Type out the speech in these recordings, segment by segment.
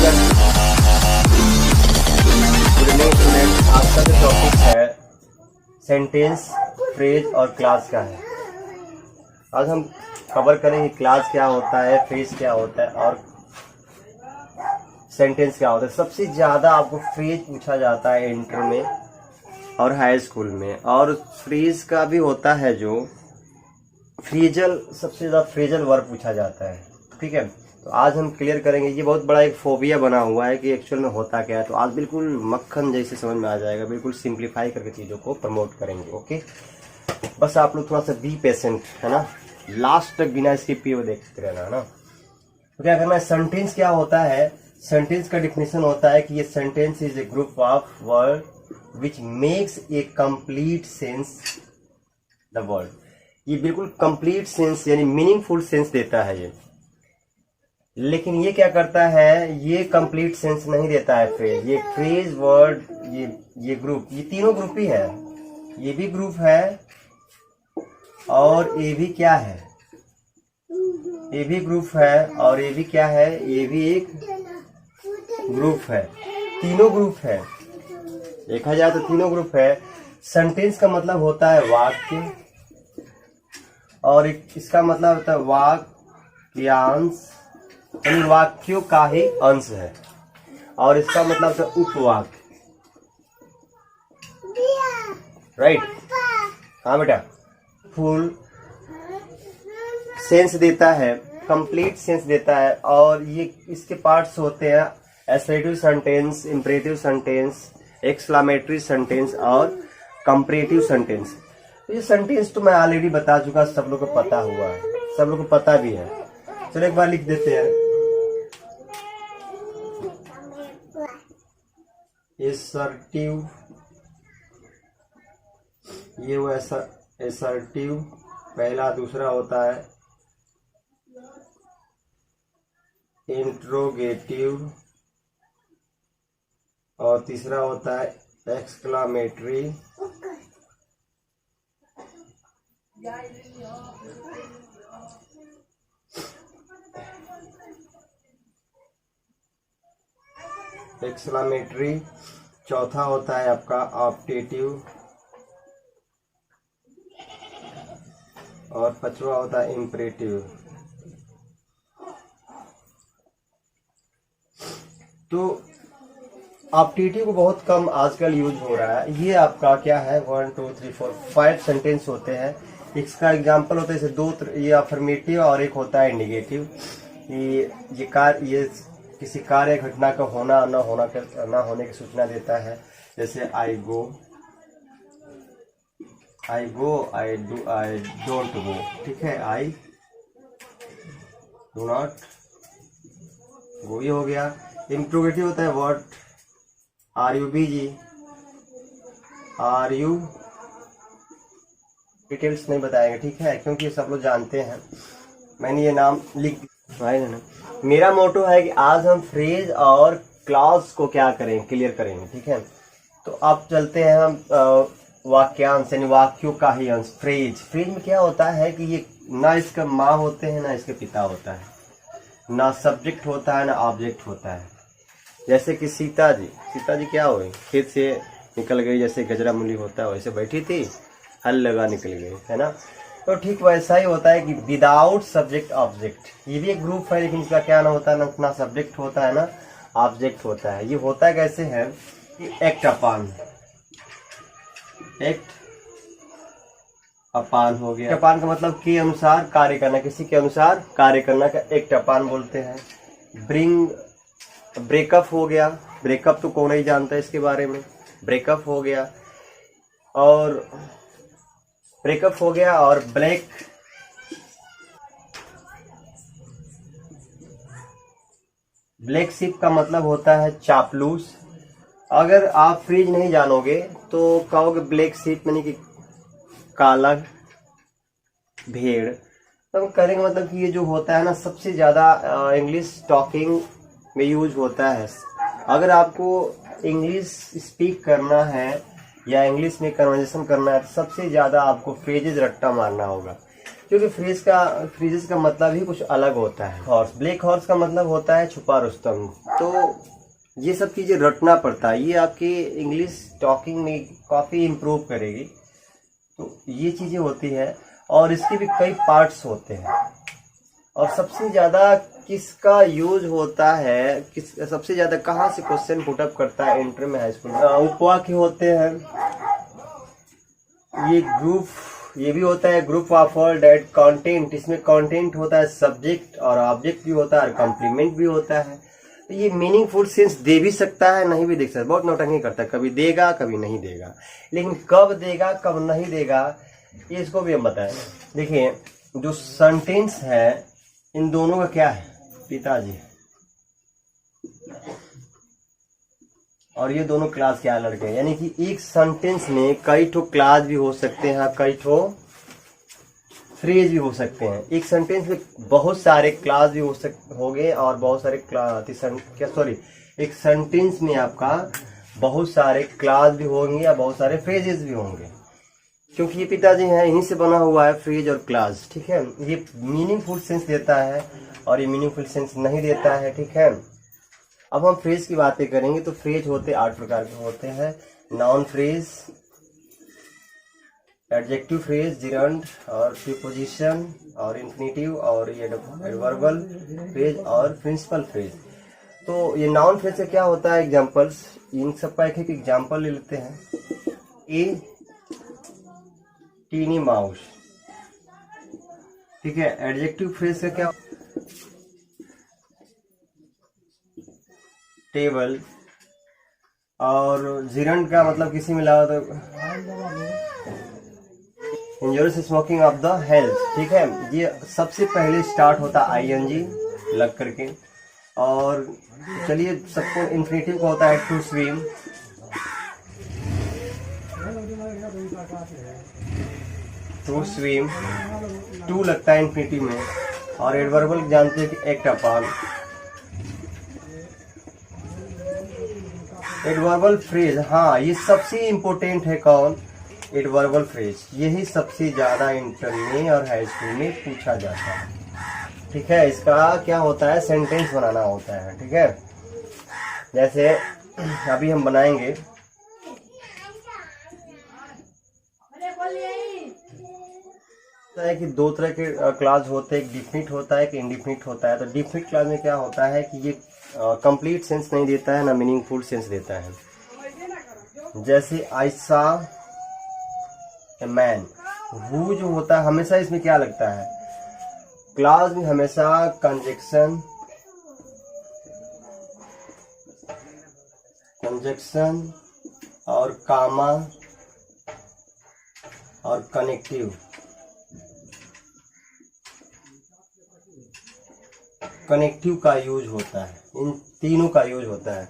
आपका जो टॉपिक है सेंटेंस, फ्रेज और क्लास का है। आज हम कवर करेंगे क्लास क्या होता है, फ्रेज क्या होता है और सेंटेंस क्या होता है। सबसे ज़्यादा आपको फ्रेज पूछा जाता है इंटर में और हाई स्कूल में, और फ्रेज का भी होता है जो फ्रेजल, सबसे ज़्यादा फ्रेजल वर्ब पूछा जाता है। ठीक है, तो आज हम क्लियर करेंगे। ये बहुत बड़ा एक फोबिया बना हुआ है कि एक्चुअल में होता क्या है, तो आज बिल्कुल मक्खन जैसे समझ में आ जाएगा, बिल्कुल सिंप्लीफाई करके चीज़ों को प्रमोट करेंगे। ओके, बस आप लोग थोड़ा सा बी पेशेंट, है ना, लास्ट तक बिना स्किप किए देखते रहना, है ना। तो क्या करना है, सेंटेंस क्या होता है। सेंटेंस का डिफिनेशन होता है कि ये sentence is a group of word which makes a complete sense the word. ये बिल्कुल कंप्लीट सेंस यानी मीनिंगफुल सेंस देता है ये, लेकिन ये क्या करता है, ये कंप्लीट सेंस नहीं देता है फ्रेज। ये फ्रेज, वर्ड, ये ग्रुप, ये तीनों ग्रुप ही है। ये भी ग्रुप है और ये भी क्या है, ये भी ग्रुप है और ये भी क्या है, ये भी एक ग्रुप है। तीनों ग्रुप है, देखा जाए तो तीनों ग्रुप है। सेंटेंस का मतलब होता है वाक्य, और इसका मतलब होता है वाक्यांश, यानी वाक्यों का ही अंश है। और इसका मतलब है उपवाक्य। राइट, हाँ बेटा, फुल सेंस देता है, कंप्लीट सेंस देता है। और ये इसके पार्ट्स होते हैं assertive sentence, imperative sentence, exclamatory sentence और कंपैरेटिव सेंटेंस। तो ये सेंटेंस तो मैं ऑलरेडी बता चुका, सब लोग को पता हुआ है, सब लोग को पता भी है। चलो एक बार लिख देते हैं, एसर्टिव, ये वो एसर्टिव पहला। दूसरा होता है इंट्रोगेटिव और तीसरा होता है एक्सक्लामेटरी। एक्सक्लामेटरी। चौथा होता है आपका ऑप्टेटिव और पांचवा होता है इंपरेटिव। तो ऑप्टेटिव को बहुत कम आजकल यूज हो रहा है। ये आपका क्या है, 1 2 3 4 5 सेंटेंस होते हैं। इसका एग्जांपल होता है जैसे दो, ये अफर्मेटिव और एक होता है इंडिकेटिव। ये किसी कार्य घटना का होना न होने की सूचना देता है। जैसे आई गो, I do, I don't go. ठीक है, आई डू नॉट गो, ये हो गया। इंट्रोगेटिव होता है what are you busy, are you, details नहीं बताएंगे, ठीक है, क्योंकि सब लोग जानते हैं। मैंने ये नाम लिख दिया ना। मेरा मोटो है कि आज हम फ्रेज और क्लॉज को क्या करेंगे, क्लियर करेंगे। ठीक है, तो अब चलते हैं हम वाक्यांश यानी वाक्यों का ही अंश। फ्रेज में क्या होता है कि ये ना इसका माँ होते हैं ना इसके पिता होता है, ना सब्जेक्ट होता है ना ऑब्जेक्ट होता है। जैसे कि सीता जी क्या हुई, खेत से निकल गई, जैसे गजरा मूली होता है वैसे बैठी थी, हल लगा निकल गई, है ना। तो ठीक वैसा ही होता है कि विदाउट सब्जेक्ट ऑब्जेक्ट, ये भी एक ग्रुप है, लेकिन इसका क्या ना होता है, ना सब्जेक्ट होता है ना ऑब्जेक्ट होता है। ये होता है कैसे है कि एक्ट अपान हो गया। एक्ट अपान का मतलब के अनुसार कार्य करना, किसी के अनुसार कार्य करना का एक्ट अपान बोलते हैं। ब्रेकअप हो गया, ब्रेकअप तो कौन ही जानता है इसके बारे में। ब्रेकअप हो गया और ब्लैक शिप का मतलब होता है चापलूस। अगर आप फ्रेज नहीं जानोगे तो कहोगे ब्लैक शिप यानी कि काला भेड़। तो हम करेंगे मतलब कि ये जो होता है ना, सबसे ज्यादा इंग्लिश टॉकिंग में यूज होता है। अगर आपको इंग्लिश स्पीक करना है या इंग्लिश में कन्वर्सेशन करना है तो सबसे ज्यादा आपको फ्रेजेस रट्टा मारना होगा। क्योंकि फ्रीजेस का मतलब ही कुछ अलग होता है। हॉर्स, ब्लैक हॉर्स का मतलब होता है छुपा रुस्तम। तो ये सब चीज़ें रटना पड़ता है, ये आपकी इंग्लिश टॉकिंग में काफ़ी इम्प्रूव करेगी। तो ये चीज़ें होती है और इसके भी कई पार्ट्स होते हैं। और सबसे ज़्यादा किसका यूज होता है, सबसे ज़्यादा कहाँ से क्वेश्चन पुटअप करता है इंटर में, हाई स्कूल में, उपवा के होते हैं। ये भी होता है group of word at content. इसमें कंटेंट होता है, सब्जेक्ट और ऑब्जेक्ट भी होता है और कॉम्प्लीमेंट भी होता है। तो ये मीनिंगफुल सेंस दे भी सकता है, नहीं भी दे सकता, बहुत नौटंकी करता है, कभी देगा कभी नहीं देगा। लेकिन कब देगा कब नहीं देगा ये इसको भी हम बताएं। देखिए जो सेंटेंस है इन दोनों का क्या है, पिताजी, और ये दोनों क्लास के लड़के, यानी कि एक सेंटेंस में कई ठो क्लास भी हो सकते हैं, कई ठो फ्रेज भी हो सकते हैं। एक सेंटेंस में बहुत सारे क्लास भी होंगे और बहुत सारे एक सेंटेंस में आपका बहुत सारे क्लास भी होंगे या बहुत सारे फ्रेजेस भी होंगे, क्योंकि ये पिताजी हैं, इन्हीं से बना हुआ है फ्रेज और क्लास। ठीक है, ये मीनिंगफुल सेंस देता है और ये मीनिंगफुल सेंस नहीं देता है। ठीक है, अब हम फ्रेज की बातें करेंगे तो फ्रेज होते 8 प्रकार के होते हैं। Noun phrase, adjective phrase, gerund और प्रीपोजिशन और इन्फिनेटिव और ये एडवर्बल फ्रेज और प्रिंसिपल फ्रेज। तो ये नाउन फ्रेज का क्या होता है, एग्जांपल्स, इन सबका एक एग्जांपल ले लेते हैं। ए टीनी माउस। ठीक है, एडजेक्टिव फ्रेज का क्या, टेबल, और जिरंड का मतलब किसी में लाओ तो injurious smoking of the health. ठीक है, ये सबसे पहले स्टार्ट होता आईएनजी लग करके। और चलिए सबको इन्फिनेटिव का होता है टू स्विम, टू लगता है इन्फिनेटिव में। और एडवर्बल जानते हैं कि एक्ट अपॉन। एडवर्बल फ्रेज, हाँ ये सबसे इम्पोर्टेंट है। कौन, एडवर्बल फ्रेज, यही सबसे ज्यादा इंटर में और हाई स्कूल में पूछा जाता है। ठीक है, इसका क्या होता है, सेंटेंस बनाना होता है। ठीक है, जैसे अभी हम बनाएंगे, है कि दो तरह के क्लास होते हैं, एक डिफिनिट होता है, एक इंडिफिनिट होता है। तो डिफिनिट क्लास में क्या होता है कि ये कंप्लीट सेंस नहीं देता है, ना मीनिंगफुल सेंस देता है। जैसे I saw a man, who जो होता है हमेशा इसमें क्या लगता है, क्लास में हमेशा कंजक्शन और कामा और कनेक्टिव का यूज होता है, इन तीनों का यूज होता है।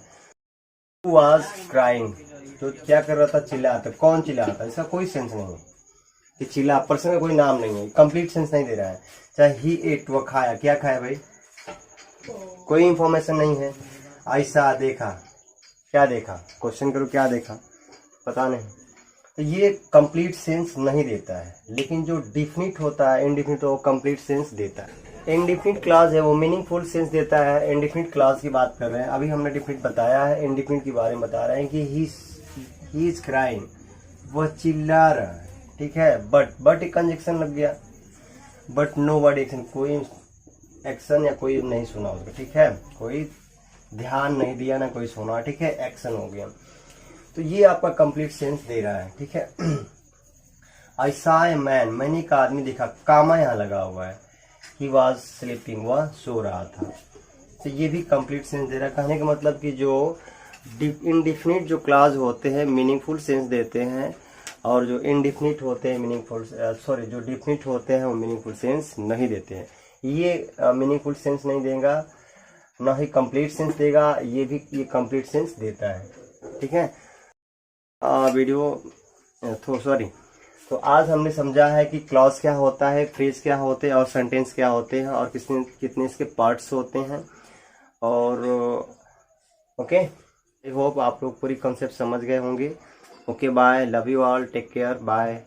Who was crying, तो क्या कर रहा था, चिल्ला था। कौन चिल्ला था, इसका कोई सेंस नहीं है कि चिल्ला, पर्सन का कोई नाम नहीं है, कंप्लीट सेंस नहीं दे रहा है। चाहे ही एट, वो खाया, क्या खाया भाई, कोई इंफॉर्मेशन नहीं है। ऐसा देखा, क्या देखा, क्वेश्चन करो क्या देखा, पता नहीं। तो ये कंप्लीट सेंस नहीं देता है। लेकिन जो डिफिनिट होता है, इनडिफिनिट, वो कंप्लीट सेंस देता है। इंडिफिनिट क्लास है वो मीनिंगफुल सेंस देता है। इंडिफिनिट क्लास की बात कर रहे हैं, अभी हमने डिफिनिट बताया है, इंडिफिनिट के बारे में बता रहे हैं कि ही इज क्राइंग, वह चिल्ला रहा है। ठीक है, बट एक कंजक्शन लग गया, बट नो वर्ड एक्शन, कोई एक्शन या कोई नहीं सुना उसका। ठीक है, कोई ध्यान नहीं दिया ना कोई सुना। ठीक है, एक्शन हो गया। तो ये आपका कंप्लीट सेंस दे रहा है। ठीक है, आई सॉ ए मैन, मैंने एक आदमी देखा, कामा यहाँ लगा हुआ है। ही वॉज स्लीपिंग, वह सो रहा था। तो ये भी कंप्लीट सेंस दे रहा है। कहने का मतलब कि जो इनडिफिनिट जो क्लास होते हैं मीनिंगफुल सेंस देते हैं, और जो इनडिफिनिट होते हैं जो डिफिनिट होते हैं वो मीनिंगफुल सेंस नहीं देते हैं। ये मीनिंगफुल सेंस नहीं देगा, ना ही कंप्लीट सेंस देगा, ये कंप्लीट सेंस देता है। ठीक है, तो आज हमने समझा है कि क्लॉज क्या होता है, फ्रेज क्या होते हैं और सेंटेंस क्या होते हैं और कितने इसके पार्ट्स होते हैं। और ओके, आई होप आप लोग पूरी कॉन्सेप्ट समझ गए होंगे। Okay, bye, love you all, take care, bye.